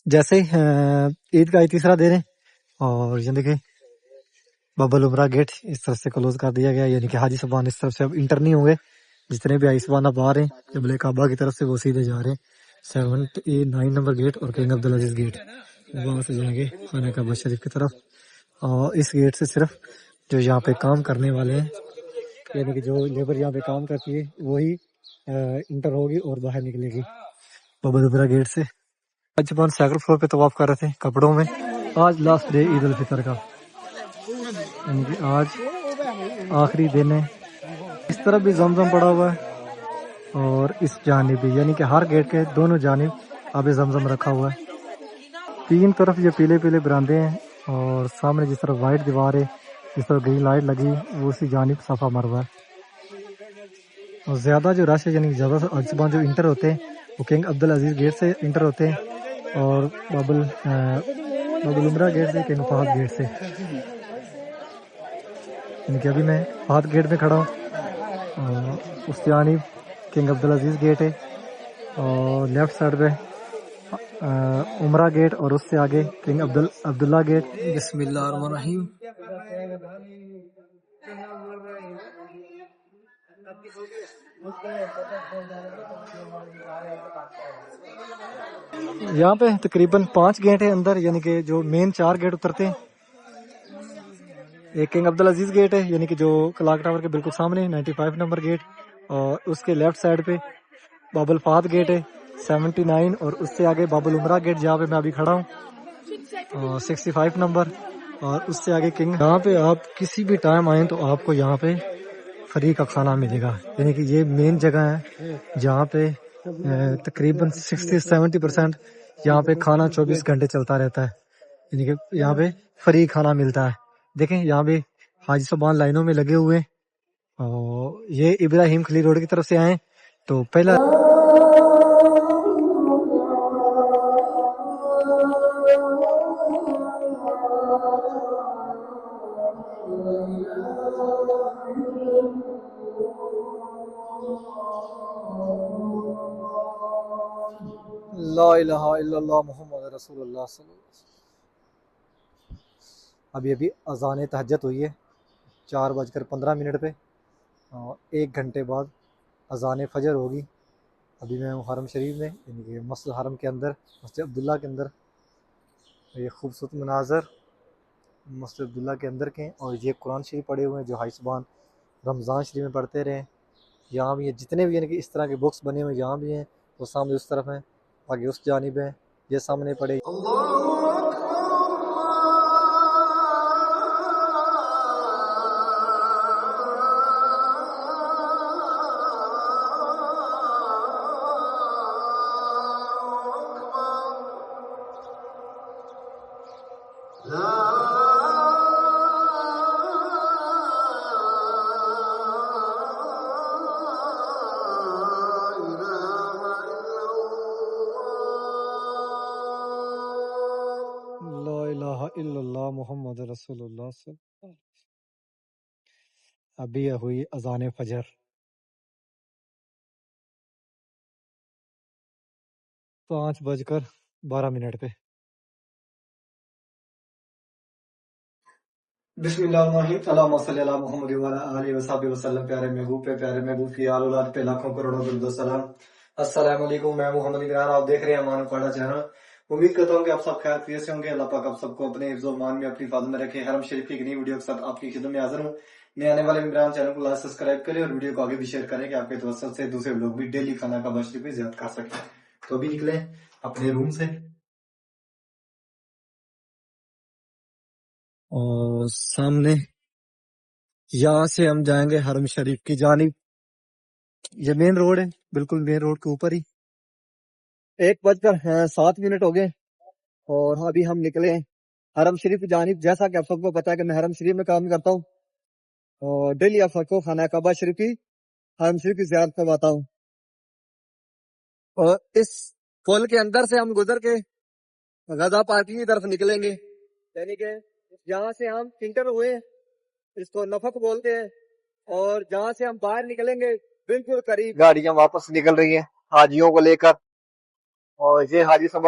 جیسے ہی عید کا تیسرا دن ہے اور یہ دیکھیں بابل عمرہ گیٹ اس طرف سے کلوز کر دیا گیا، یعنی کہ حاجی صاحبان اس طرف سے اب انٹر نہیں ہوں گے. جتنے بھی حاجی صاحبان اب آ رہے ہیں قبلہ کعبہ کی طرف سے وہ سیدھے جا رہے ہیں 9 نمبر گیٹ اور کنگ عبدالعزیز گیٹ، وہاں سے جائیں گے خانہ کعبہ شریف کی طرف. اور اس گیٹ سے صرف جو یہاں پہ کام کرنے والے ہیں، یعنی کہ جو لیبر یہاں پہ کام کرتی ہے وہی انٹر ہوگی اور باہر نکلے گی بابل عمرہ گیٹ سے. آج صبح سیکنڈ فلور پہ طواف کر رہے تھے کپڑوں میں. آج لاسٹ ڈے عید الفطر کا، یعنی کہ آج آخری دن ہے. اس طرف بھی زمزم پڑا ہوا ہے اور اس جانب بھی، یعنی کہ ہر گیٹ کے دونوں جانب آب زمزم رکھا ہوا ہے. تین طرف یہ پیلے پیلے براندے ہیں اور سامنے جس طرف وائٹ دیوار ہے، جس طرف گرین لائٹ لگی وہ اسی جانب صفا مروا ہے. اور زیادہ جو رش ہے، یعنی زیادہ آج صبح جو انٹر ہوتے ہیں وہ کنگ عبدالعزیز گیٹ سے انٹر ہوتے ہیں اور بابل عمرہ گیٹ سے، کنگ فہد گیٹ سے. یعنی کہ ابھی میں فہد گیٹ میں کھڑا ہوں، اس جانب کنگ عبدالعزیز گیٹ ہے اور لیفٹ سائڈ پہ عمرہ گیٹ اور اس سے آگے کنگ عبداللہ گیٹ. بسم اللہ الرحمن الرحیم. یہاں پہ تقریباً 5 گیٹ ہیں اندر، یعنی کہ جو مین 4 گیٹ اترتے ہیں. ایک کنگ عبدالعزیز گیٹ ہے، یعنی کہ جو کلاک ٹاور کے بالکل سامنے 95 نمبر گیٹ، اور اس کے لیفٹ سائڈ پہ بابل فہد گیٹ ہے 79، اور اس سے آگے بابل عمرہ گیٹ جہاں پہ میں ابھی کھڑا ہوں 65 نمبر، اور اس سے آگے کنگ. یہاں پہ آپ کسی بھی ٹائم آئیں تو آپ کو یہاں پہ فری کا کھانا ملے گا. یعنی کہ یہ مین جگہ ہے جہاں پہ تقریباً 60-70% یہاں پہ کھانا 24 گھنٹے چلتا رہتا ہے، یعنی کہ یہاں پہ فری کھانا ملتا ہے. دیکھیں یہاں پہ حاجی صاحبان لائنوں میں لگے ہوئے، اور یہ ابراہیم خلیل روڈ کی طرف سے آئیں تو پہلا لا الہ الا اللہ محمد رسول اللہ صلی اللہ علیہ وسلم. ابھی اذان تہجد ہوئی ہے 4:15 پہ، اور 1 گھنٹے بعد اذان فجر ہوگی. ابھی میں ہوں حرم شریف میں، یعنی کہ مسجد حرم کے اندر، مسجد عبداللہ کے اندر. یہ خوبصورت مناظر مسجد عبداللہ کے اندر کے، اور یہ قرآن شریف پڑھے ہوئے ہیں جو حاجی صاحبان رمضان شریف میں پڑھتے رہے. یہاں بھی جتنے بھی یعنی کہ اس طرح کے بکس بنے ہوئے یہاں بھی ہیں، وہ سامنے اس طرف ہیں، آگے اس جانب ہیں، یہ سامنے پڑھے. لا الہ الا اللہ محمد رسول اللہ صلی اللہ علیہ وسلم. ابھی ہوئی اذان فجر. پانچ بج کر 12 پہ. بسم اللہ الرحمن الرحیم. اللہم صلی علی محمد وعلی آلہ وصحبہ وسلم. پیارے محبوب پہ، پیارے محبوب کی آل اولاد پہ لاکھوں کروڑوں درود و سلام. السلام علیکم. میں محمد عمران، آپ دیکھ رہے ہیں امان پاڑا چینل. امید کرتا ہوں کہ آپ سب خیر خیریت سے ہوں گے. اللہ پاک آپ سب کو اپنے حفظ و امان میں، اپنی حفاظت میں رکھے. حرم شریف کی ایک نئی ویڈیو کے ساتھ آپ کی خدمت میں حاضر ہوں. نئے آنے والے عمران چینل کو لائک سبسکرائب کریں اور ویڈیو کو آگے بھی شیئر کریں کہ آپ کے توسط سے دوسرے لوگ بھی ڈیلی خانہ کعبہ شریف بھی زیارت کر سکیں. تو ابھی نکلیں اپنے روم سے، اور سامنے یہاں سے ہم جائیں گے حرم شریف کی جانب. یہ مین روڈ ہے، بالکل مین روڈ کے اوپر ہی. 1:07 ہو گئے اور ابھی ہم نکلے ہیں حرم شریف کی جانب. جیسا کہ آپ سب کو پتا ہے کہ میں حرم شریف میں کام کرتا ہوں اور ڈیلی آپ سب کو خانہ کعبہ شریف کی، حرم شریف کی زیارت کرواتا ہوں. اور اس پل کے اندر سے ہم گزر کے غزہ پارکنگ کی طرف نکلیں گے، یعنی کہ جہاں سے ہم انٹر ہوئے ہیں اس کو نفق بولتے ہیں، اور جہاں سے ہم باہر نکلیں گے بالکل قریب گاڑیاں واپس نکل رہی ہیں حاجیوں کو لے کر. اور یہ حاجی صاحب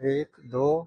1 2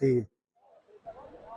3,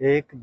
1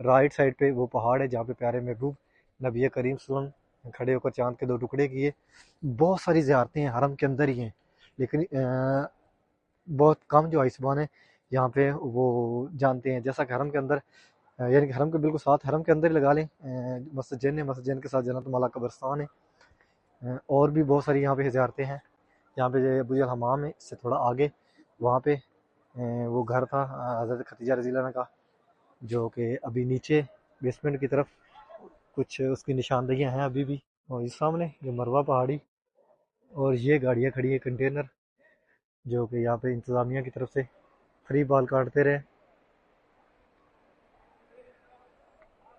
رائٹ سائڈ پہ وہ پہاڑ ہے جہاں پہ پیارے محبوب نبی کریم صلی اللہ علیہ وسلم کھڑے ہو کر چاند کے 2 ٹکڑے کیے. بہت ساری زیارتیں ہیں حرم کے اندر ہی ہیں، لیکن بہت کم جو آئسبان ہیں یہاں پہ وہ جانتے ہیں. جیسا کہ حرم کے اندر یعنی کہ حرم کے بالکل ساتھ، حرم کے اندر ہی لگا لیں، مسجد جن ہے، مسجد جن کے ساتھ جنت مالا قبرستان ہے. اور بھی بہت ساری یہاں پہ زیارتیں ہیں. یہاں پہ جو ابو الحمام ہے، اس سے تھوڑا آگے وہاں پہ وہ گھر تھا حضرت خدیجہ رضی اللہ عنہ کا، جو کہ ابھی نیچے بیسمنٹ کی طرف کچھ اس کی نشاندہیاں ہیں ابھی بھی. اور اس سامنے یہ مروہ پہاڑی، اور یہ گاڑیاں کھڑی ہیں کنٹینر، جو کہ یہاں پہ انتظامیہ کی طرف سے فری بال کاٹتے رہے.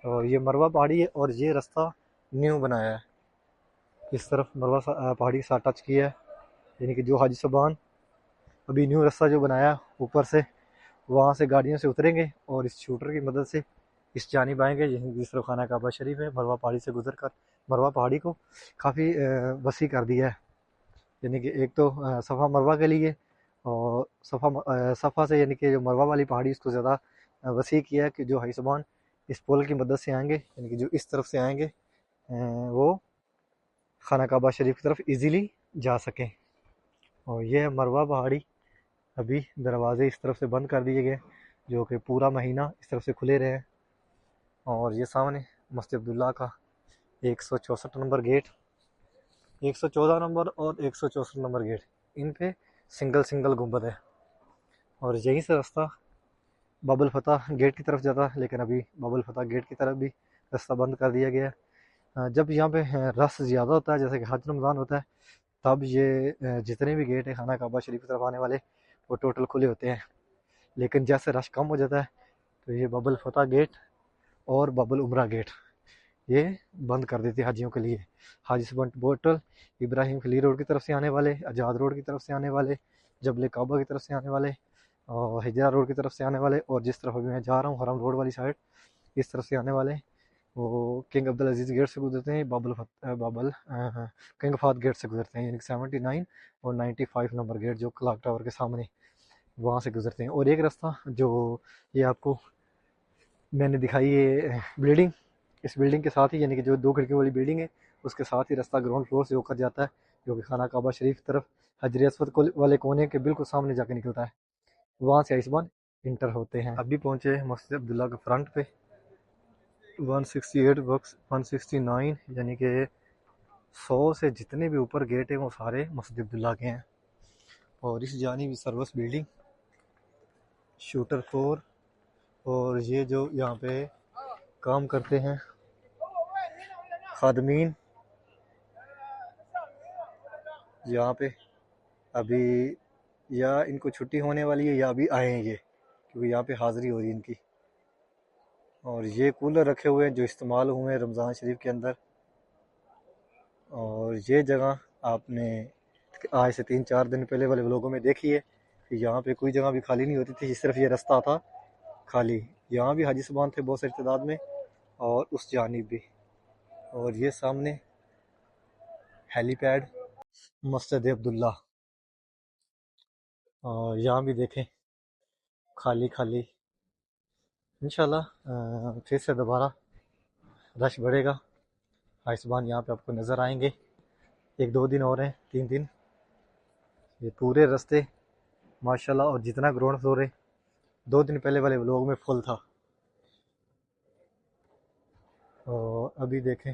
اور یہ مروہ پہاڑی ہے، اور یہ رستہ نیو بنایا ہے. اس طرف مروہ پہاڑی کے ساتھ ٹچ کیا ہے، یعنی کہ جو حاجی صاحبان ابھی نیو رستہ جو بنایا اوپر سے، وہاں سے گاڑیوں سے اتریں گے اور اس شوٹر کی مدد سے اس جانب آئیں گے، جس طرف خانہ کعبہ شریف ہے. مروہ پہاڑی سے گزر کر مروہ پہاڑی کو کافی وسیع کر دیا ہے، یعنی کہ ایک تو صفا مروہ کے لیے، اور صفا سے یعنی کہ جو مروہ والی پہاڑی اس کو زیادہ وسیع کیا ہے کہ جو حاجی صاحبان اس پل کی مدد سے آئیں گے، یعنی کہ جو اس طرف سے آئیں گے وہ خانہ کعبہ شریف کی طرف ایزیلی جا سکیں. اور یہ مروہ پہاڑی ابھی دروازے اس طرف سے بند کر دیے گئے، جو کہ پورا مہینہ اس طرف سے کھلے رہے. اور یہ سامنے مسجد عبداللہ کا 164 نمبر گیٹ، 114 نمبر اور 164 نمبر گیٹ، ان پہ سنگل گنبد ہے. اور یہیں سے رستہ باب الفتح گیٹ کی طرف جاتا ہے، لیکن ابھی باب الفتح گیٹ کی طرف بھی رستہ بند کر دیا گیا ہے. جب یہاں پہ رش زیادہ ہوتا ہے، جیسے کہ حج رمضان ہوتا ہے، تب یہ جتنے بھی گیٹ ہیں خانہ کعبہ شریف کی طرف آنے والے وہ ٹوٹل کھلے ہوتے ہیں. لیکن جیسے رش کم ہو جاتا ہے تو یہ باب الفتح گیٹ اور باب العمرہ گیٹ یہ بند کر دیتے ہیں حاجیوں کے لیے. حاجی صاحبان بوٹل ابراہیم خلیل روڈ کی طرف سے آنے والے، اجاد روڈ کی طرف سے آنے والے، جبل کعبہ کی طرف سے آنے والے، اور ہجرہ روڈ کی طرف سے آنے والے، اور جس طرف ابھی میں جا رہا ہوں حرم روڈ والی سائڈ، اس طرف سے آنے والے وہ کنگ عبدالعزیز گیٹ سے گزرتے ہیں، کنگ فہد گیٹ سے گزرتے ہیں، یعنی 79 اور 95 نمبر گیٹ جو کلاک ٹاور کے سامنے وہاں سے گزرتے ہیں. اور ایک راستہ جو یہ آپ کو میں نے دکھائی ہے بلڈنگ، اس بلڈنگ کے ساتھ ہی، یعنی کہ جو 2 کھڑکیوں والی بلڈنگ ہے اس کے ساتھ ہی راستہ گراؤنڈ فلور سے ہو کر جاتا ہے، جو کہ خانہ کعبہ شریف کی طرف حجر اسود والے کونے کے بالکل سامنے جا کے نکلتا ہے. وہاں سے آئسبان انٹر ہوتے ہیں. ابھی پہنچے مسجد عبداللہ کے فرنٹ پہ، 168 بکس 169، یعنی کہ 100 سے جتنے بھی اوپر گیٹ ہیں وہ سارے مسجد عبداللہ کے ہیں. اور اس جانب سروس بلڈنگ، شوٹر 4، اور یہ جو یہاں پہ کام کرتے ہیں خادمین یہاں پہ، ابھی یا ان کو چھٹی ہونے والی ہے یا ابھی آئے ہیں یہ، کیونکہ یہاں پہ حاضری ہو رہی ہے ان کی. اور یہ کولر رکھے ہوئے ہیں جو استعمال ہوئے ہیں رمضان شریف کے اندر. اور یہ جگہ آپ نے آج سے 3-4 دن پہلے والے لوگوں میں دیکھی ہے کہ یہاں پہ کوئی جگہ بھی خالی نہیں ہوتی تھی، صرف یہ رستہ تھا خالی. یہاں بھی حاجی صاحبان تھے بہت ساری تعداد میں، اور اس جانب بھی. اور یہ سامنے ہیلی پیڈ مسجد عبداللہ، اور یہاں بھی دیکھیں خالی. انشاءاللہ پھر سے دوبارہ رش بڑھے گا. آئسبان یہاں پہ آپ کو نظر آئیں گے. 1-2 دن اور ہیں، 3 دن. یہ پورے رستے ماشاءاللہ، اور جتنا گراؤنڈ فلور ہے 2 دن پہلے والے لوگ میں فل تھا. اور ابھی دیکھیں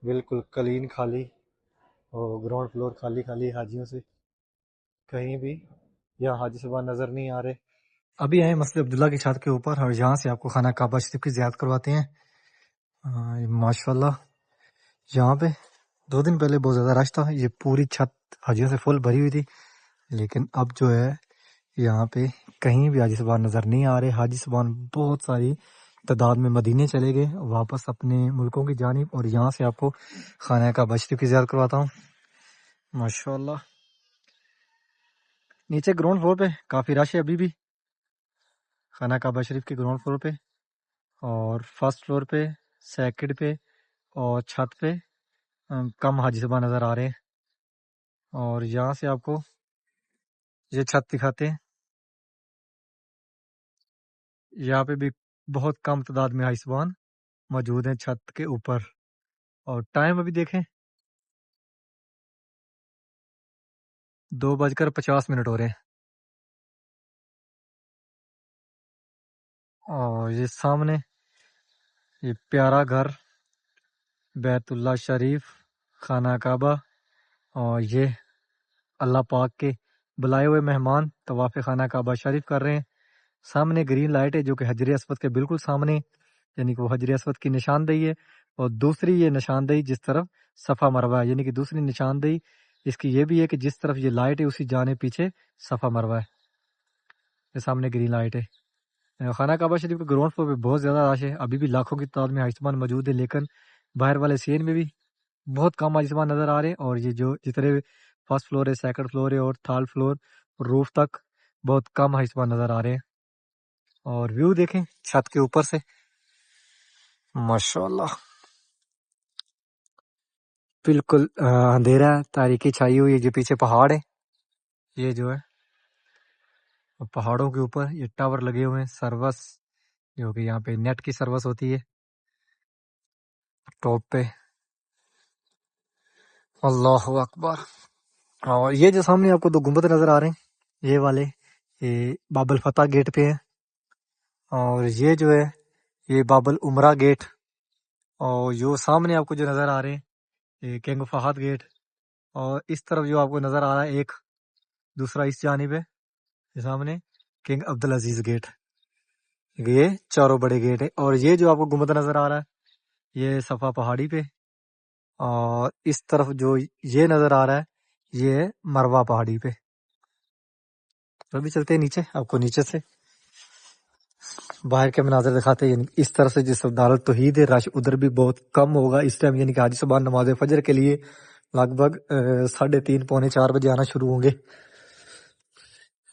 بالکل کلین خالی، اور گراؤنڈ فلور خالی حاجیوں سے کہیں بھی یہاں حاجی صاحبان نظر نہیں آ رہے. ابھی آئے مسجد عبداللہ کی چھت کے اوپر، اور یہاں سے آپ کو خانہ کعبہ شریف کی زیارت کرواتے ہیں. ماشاءاللہ یہاں پہ 2 دن پہلے بہت زیادہ رش تھا، یہ پوری چھت حاجیوں سے فل بھری ہوئی تھی. لیکن اب جو ہے یہاں پہ کہیں بھی حاجی صاحبان نظر نہیں آ رہے. حاجی صاحبان بہت ساری تعداد میں مدینے چلے گئے واپس اپنے ملکوں کی جانب. اور یہاں سے آپ کو خانہ کعبہ شریف کی زیارت کرواتا ہوں. ماشاءاللہ نیچے گراؤنڈ فلور پہ کافی رش ہے ابھی بھی، خانہ کعبہ شریف کے گراؤنڈ فلور پہ، اور فرسٹ فلور پہ، سیکنڈ پہ، اور چھت پہ کم حاجی صاحبان نظر آ رہے ہیں. اور یہاں سے آپ کو یہ چھت دکھاتے ہیں، یہاں پہ بھی بہت کم تعداد میں حائسبان موجود ہیں چھت کے اوپر. اور ٹائم ابھی دیکھیں 2:50 ہو رہے ہیں. اور یہ سامنے یہ پیارا گھر بیت اللہ شریف خانہ کعبہ، اور یہ اللہ پاک کے بلائے ہوئے مہمان طواف خانہ کعبہ شریف کر رہے ہیں. سامنے گرین لائٹ ہے جو کہ حجر اسود کے بالکل سامنے، یعنی کہ وہ حجر اسود کی نشاندہی ہے. اور دوسری یہ نشاندہی جس طرف صفا مروہ ہے، یعنی کہ دوسری نشاندہی اس کی یہ بھی ہے کہ جس طرف یہ لائٹ ہے اسی جانے پیچھے صفا مروہ ہے. یہ سامنے گرین لائٹ ہے. خانہ کعبہ شریف کے گراؤنڈ فلور پہ بہت زیادہ رش ہے، ابھی بھی لاکھوں کی تعداد میں حائسبان موجود ہے، لیکن باہر والے سین میں بھی بہت کم حائسبان نظر آ رہے ہیں. اور یہ جو جتنے فرسٹ فلور ہے، سیکنڈ فلور ہے اور تھرڈ فلور روف تک بہت کم حائسبان نظر آ رہے ہیں. اور ویو دیکھیں چھت کے اوپر سے، ماشاءاللہ بالکل اندھیرا ہے، تاریکی چھائی ہوئی ہے. جو پیچھے پہاڑ ہے، یہ جو ہے پہاڑوں کے اوپر یہ ٹاور لگے ہوئے ہیں سروس، جو کہ یہاں پہ نیٹ کی سروس ہوتی ہے ٹاپ پہ. اللہ اکبر. اور یہ جو سامنے آپ کو دو گنبد نظر آ رہے ہیں، یہ والے یہ باب الفتح گیٹ پہ ہیں. اور یہ جو ہے یہ باب العمرہ گیٹ. اور جو سامنے آپ کو جو نظر آ رہے ہیں یہ کنگ فہد گیٹ. اور اس طرف جو آپ کو نظر آ رہا ہے ایک دوسرا اس جانب ہے، یہ سامنے کنگ عبدالعزیز گیٹ. یہ چاروں بڑے گیٹ ہے. اور یہ جو آپ کو گنبد نظر آ رہا ہے یہ صفا پہاڑی پہ. اور اس طرف جو یہ نظر آ رہا ہے یہ مروہ پہاڑی پہ. تو ابھی چلتے ہیں نیچے، آپ کو نیچے سے باہر کے مناظر دکھاتے ہیں. یعنی اس طرح سے جس دار التوحید ہے رش ادھر بھی بہت کم ہوگا اس ٹائم، یعنی کہ حاجی صاحبان نماز فجر کے لیے لگ بھگ 3:30 پونے 4 بجے آنا شروع ہوں گے.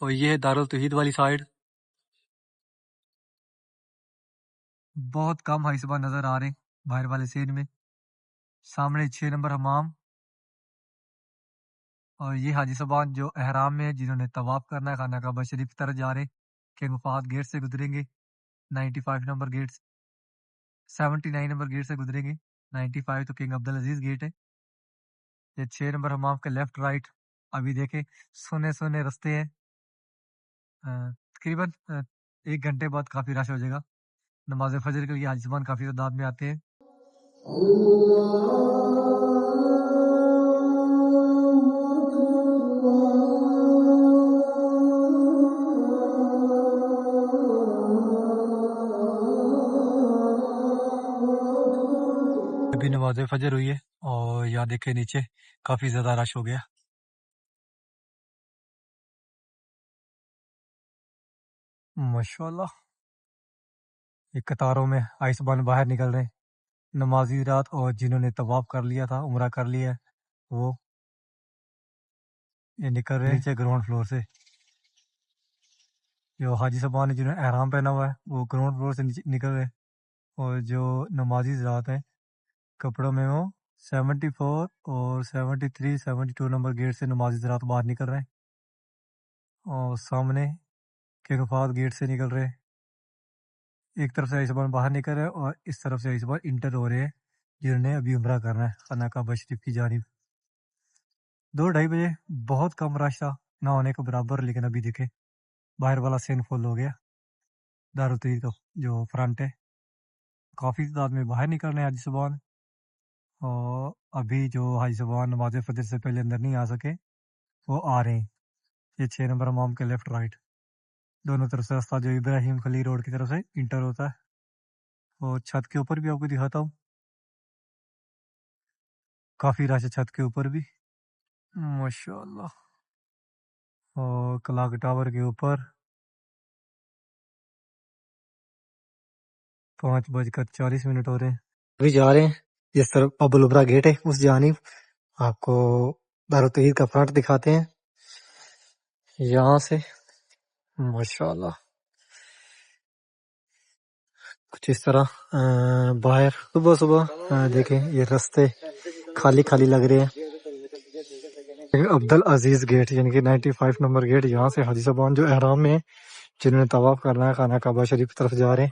اور یہ ہے دار التوحید والی سائڈ، بہت کم حائسبان نظر آ رہے ہیں باہر والے سین میں. سامنے 6 نمبر حمام. اور یہ حاجی صاحبان جو احرام میں جنہوں نے طواف کرنا ہے خانہ کعبہ شریف کی طرف جا رہے ہیں، کنگ فہد گیٹ سے گزریں گے، 95 نمبر گیٹ 79 نمبر گیٹ سے گزریں گے. 95 تو کنگ عبدالعزیز گیٹ ہے. یہ 6 نمبر حمام کے لیفٹ رائٹ ابھی دیکھیں سونے سونے رستے ہیں. تقریباً 1 گھنٹے بعد کافی رش ہو جائے گا. نماز فجر کے لیے حاجی صاحبان کافی تعداد میں آتے ہیں. ابھی نماز فجر ہوئی ہے اور یہاں دیکھیں نیچے کافی زیادہ رش ہو گیا. ماشاءاللہ یہ قطاروں میں حائسبان باہر نکل رہے ہیں. نمازی رات اور جنہوں نے طواف کر لیا تھا، عمرہ کر لیا ہے، وہ یہ نکل رہے ہیں نیچے گراؤنڈ فلور سے. جو حاجی صاحبان نے جنہوں نے احرام پہنا ہوا ہے وہ گراؤنڈ فلور سے نکل رہے ہیں. اور جو نمازی ذات ہیں کپڑوں میں وہ 74 اور 73 72 نمبر گیٹ سے نمازی ذات باہر نکل رہے ہیں. اور سامنے کنگ فہد گیٹ سے نکل رہے ہیں. ایک طرف سے حائسبان باہر نکل رہے ہیں اور اس طرف سے حائسبان انٹر ہو رہے ہیں جنہوں نے ابھی عمرہ کرنا ہے خانہ کعبہ شریف کی جانب. 2-2:30 بجے بہت کم رش تھا، نہ ہونے کے برابر، لیکن ابھی دیکھیں باہر والا سین فل ہو گیا. دار التوحید کا جو فرنٹ ہے کافی تعداد میں باہر نکل رہے ہیں حاجی صاحبان. اور ابھی جو حاجی صاحبان نماز فجر سے پہلے اندر نہیں آ سکے وہ آ رہے ہیں. یہ 6 نمبر امام کے لیفٹ رائٹ دونوں طرف سے راستہ جو ابراہیم خلیل روڈ کی طرف سے انٹر ہوتا ہے. اور چھت کے اوپر بھی آپ کو دکھاتا ہوں، کافی رش ہے چھت کے اوپر بھی ماشاءاللہ. اور کلاک ٹاور کے اوپر 5:40 ہو رہے ہیں. ابھی جا رہے ہیں جس طرف باب العمرہ گیٹ ہے اس جانب. آپ کو دار التوحید کا فرنٹ دکھاتے ہیں یہاں سے. ماشاءاللہ کچھ اس طرح باہر صبح صبح دیکھیں یہ رستے خالی خالی لگ رہے ہیں. عبدالعزیز گیٹ یعنی کہ 95 نمبر گیٹ، یہاں سے حاجی صاحبان جو احرام میں ہیں جنہوں نے طواف کرنا ہے خانہ کعبہ شریف کی طرف جا رہے ہیں.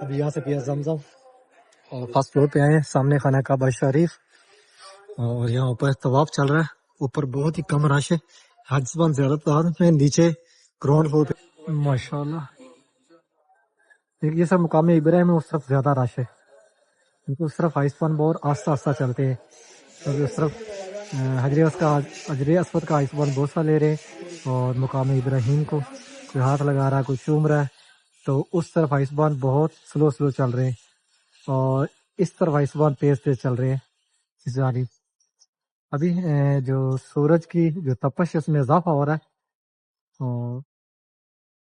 ابھی یہاں سے پیا زمزم اور فرسٹ فلور پہ آئے ہیں, سامنے خانہ کعبہ شریف, اور یہاں اوپر طواف چل رہا ہے. اوپر بہت ہی کم رش ہے, حج زبان زیادہ تعداد میں, نیچے گراؤنڈ فلور پہ ماشاءاللہ. یہ سب مقام ابراہیم میں اس طرف زیادہ رش ہے, کیونکہ اس طرف آئسبان بہت آہستہ آہستہ چلتے ہیں, کیونکہ اس طرف حجر اسود کا آئسبان بوسہ لے رہے, اور مقام ابراہیم کو کوئی ہاتھ لگا رہا ہے, کوئی چوم رہا ہے, تو اس طرف آئسبان بہت سلو چل رہے ہیں, اور اس طرف آئسبان تیز چل رہے ہیں اس جانب. ابھی جو سورج کی جو تپش ہے اس میں اضافہ ہو رہا ہے, اور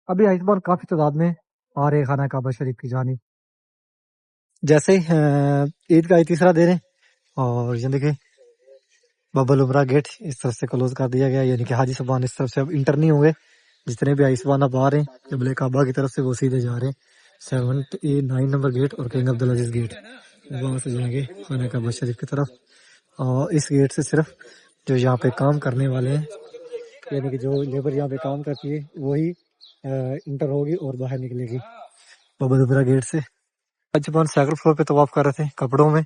ابھی آئسبان کافی تعداد میں آ رہے خانہ کعبہ شریف کی جانب. جیسے ہی عید کا تیسرا دن ہے, اور یہ دیکھیں بابل عمرہ گیٹ اس طرف سے کلوز کر دیا گیا, یعنی کہ حاجی صاحبان اس طرف سے اب انٹر نہیں ہوں گے. جتنے بھی آئسبان اب آ رہے ہیں قبلہ کعبہ کی طرف سے وہ سیدھے جا رہے ہیں 9 نمبر گیٹ اور کنگ عبدالعزیز گیٹ, وہاں سے جائیں گے خانہ کعبہ شریف کی طرف. اور اس گیٹ سے صرف جو یہاں پہ کام کرنے والے ہیں, یعنی کہ جو لیبر یہاں پہ کام کرتی ہے وہی انٹر ہوگی اور باہر نکلے گی بابل عمرہ گیٹ سے. حجبان سیکنڈ فلور پہ طواف کر رہے تھے کپڑوں میں,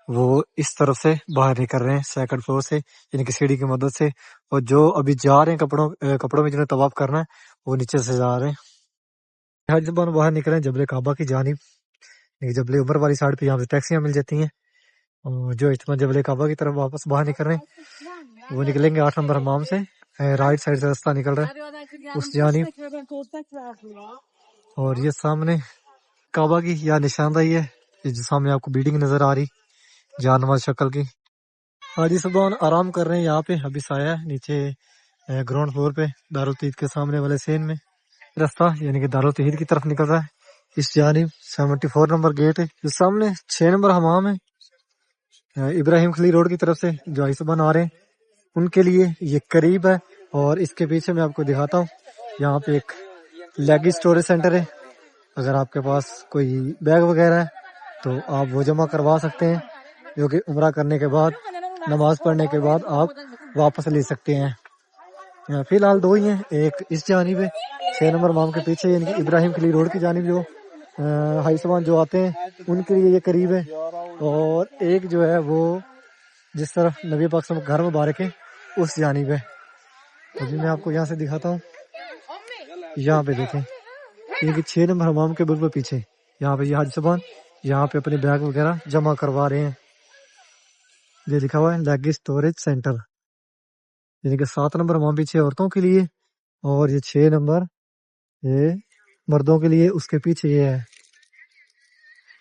وہ اس طرف سے باہر نکل رہے ہیں سیکنڈ فلور سے, یعنی کہ سیڑھی کی مدد سے. اور جو ابھی جا رہے ہیں کپڑوں میں جنہیں طواف کرنا ہے وہ نیچے سے جا رہے ہیں. حجبان باہر نکل رہے ہیں جبل کعبہ کی جانب, جبل عمر والی سائڈ پہ یہاں پہ ٹیکسیاں مل جاتی ہیں. اور جو اجتماع جبل کعبہ کی طرف واپس باہر نکل رہے ہیں وہ نکلیں گے 8 نمبر حمام سے, رائٹ سائڈ سے راستہ نکل رہا ہے اس جانب. اور یہ سامنے کعبہ کی یا نشاندہی ہے, جو سامنے آپ کو بلڈنگ نظر آ رہی جانماز شکل کی. حاجی صاحبان آرام کر رہے ہیں یہاں پہ, ابھی سایہ ہے نیچے گراؤنڈ فلور پہ دارالتوحید کے سامنے والے سین میں. راستہ یعنی کہ دارالتوحید کی طرف نکل رہا ہے اس جانب. 74 نمبر گیٹ ہے, جو سامنے 6 نمبر حمام ہے ابراہیم خلیل روڈ کی طرف سے جو آئی صاحبان آ رہے ہیں ان کے لیے یہ قریب ہے. اور اس کے پیچھے میں آپ کو دکھاتا ہوں, یہاں پہ ایک لیگی اسٹوریج سینٹر ہے. اگر آپ کے پاس کوئی بیگ وغیرہ ہے تو آپ وہ جمع کروا سکتے ہیں, جو کہ عمرہ کرنے کے بعد نماز پڑھنے کے بعد آپ واپس لے سکتے ہیں. فی الحال 2 ہی ہیں, ایک اس جانب ہے 6 نمبر امام کے پیچھے, یعنی کہ ابراہیم خلیل روڈ کی جانب جو حاجی صاحبان جو آتے ہیں ان کے لیے یہ قریب ہے. اور ایک جو ہے وہ جس طرف نبی پاک صلی اللہ علیہ وسلم گھر مبارک ہے اس جانب ہے. ابھی میں آپ کو یہاں سے دکھاتا ہوں, یہاں پہ دیکھیں یہ کہ 6 نمبر حمام کے بالکل پیچھے یہاں پہ یہ حاجی صاحبان یہاں پہ اپنے بیگ وغیرہ جمع کروا رہے ہیں. یہ لکھا ہوا ہے لیگی اسٹوریج سینٹر, یعنی کہ 7 نمبر حمام پیچھے عورتوں کے لیے, اور یہ 6 نمبر یہ مردوں کے لیے. اس کے پیچھے یہ ہے,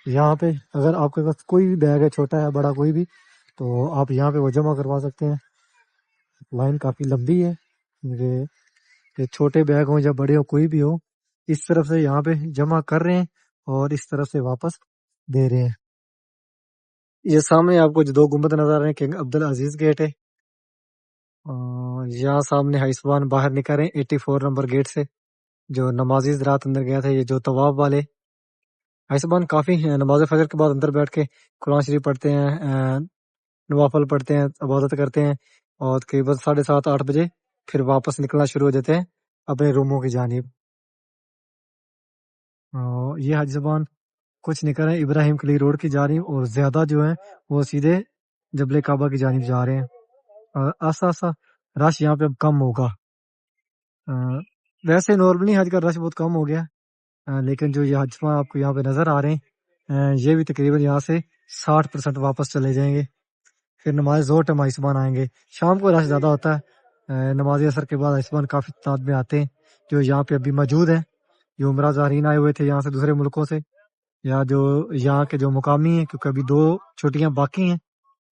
یہاں پہ اگر آپ کے پاس کوئی بھی بیگ ہے چھوٹا ہے بڑا کوئی بھی, تو آپ یہاں پہ وہ جمع کروا سکتے ہیں. لائن کافی لمبی ہے, یہ چھوٹے بیگ ہوں یا بڑے ہو کوئی بھی ہو, اس طرف سے یہاں پہ جمع کر رہے ہیں اور اس طرف سے واپس دے رہے ہیں. یہ سامنے آپ کو جو 2 گنبد نظر آ رہے ہیں کنگ عبدالعزیز گیٹ ہے, اور یہاں سامنے حاجی صاحبان باہر نکل رہے ہیں 84 نمبر گیٹ سے. جو نمازی حضرات اندر گیا تھے, یہ جو طواف والے حاجی صاحبان کافی نماز فجر کے بعد اندر بیٹھ کے قرآن شریف پڑھتے ہیں, نوافل پڑھتے ہیں, عبادت کرتے ہیں, اور تقریباً 7:30-8 بجے پھر واپس نکلنا شروع ہو جاتے ہیں اپنے روموں کی جانب. یہ حاجی صاحبان کچھ نکل رہے ہیں ابراہیم خلیل روڈ کی جانب, اور زیادہ جو ہیں وہ سیدھے جبل کعبہ کی جانب جا رہے ہیں. آہستہ آہستہ رش یہاں پہ اب کم ہوگا. ویسے نارملی حج کا رش بہت کم ہو گیا, لیکن جو یہ حج صاحبان آپ کو یہاں پہ نظر آ رہے ہیں یہ بھی تقریباً یہاں سے 60% واپس چلے جائیں گے. پھر نماز ظہر ٹائم حاجی صاحبان آئیں گے. شام کو رش زیادہ ہوتا ہے, نماز عصر کے بعد حاجی صاحبان کافی تعداد میں آتے ہیں جو یہاں پہ ابھی موجود ہیں. جو عمرہ زائرین آئے ہوئے تھے یہاں سے دوسرے ملکوں سے, یا جو یہاں کے جو مقامی ہیں, کیونکہ ابھی 2 چھٹیاں باقی ہیں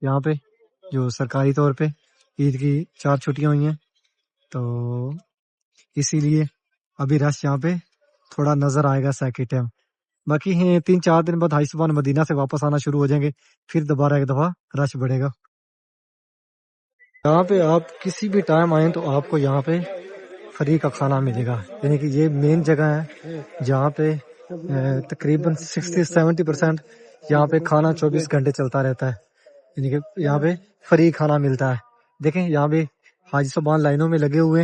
یہاں پہ جو سرکاری طور پہ عید کی 4 چھٹیاں ہوئی ہیں, تو اسی لیے ابھی رش یہاں پہ تھوڑا نظر آئے گا سیکنڈ ٹائم. باقی 3-4 دن بعد حاجی صاحبان مدینہ سے واپس آنا شروع ہو جائیں گے, پھر دوبارہ ایک دفعہ رش بڑھے گا. یہاں پہ آپ کسی بھی ٹائم آئیں تو آپ کو یہاں پہ فری کا کھانا ملے گا, یعنی کہ یہ مین جگہ ہے جہاں پہ تقریباً 60-70% یہاں پہ کھانا 24 گھنٹے چلتا رہتا ہے, یعنی کہ یہاں پہ فری کھانا ملتا ہے. دیکھیں یہاں پہ حاجی صاحبان لائنوں میں لگے ہوئے,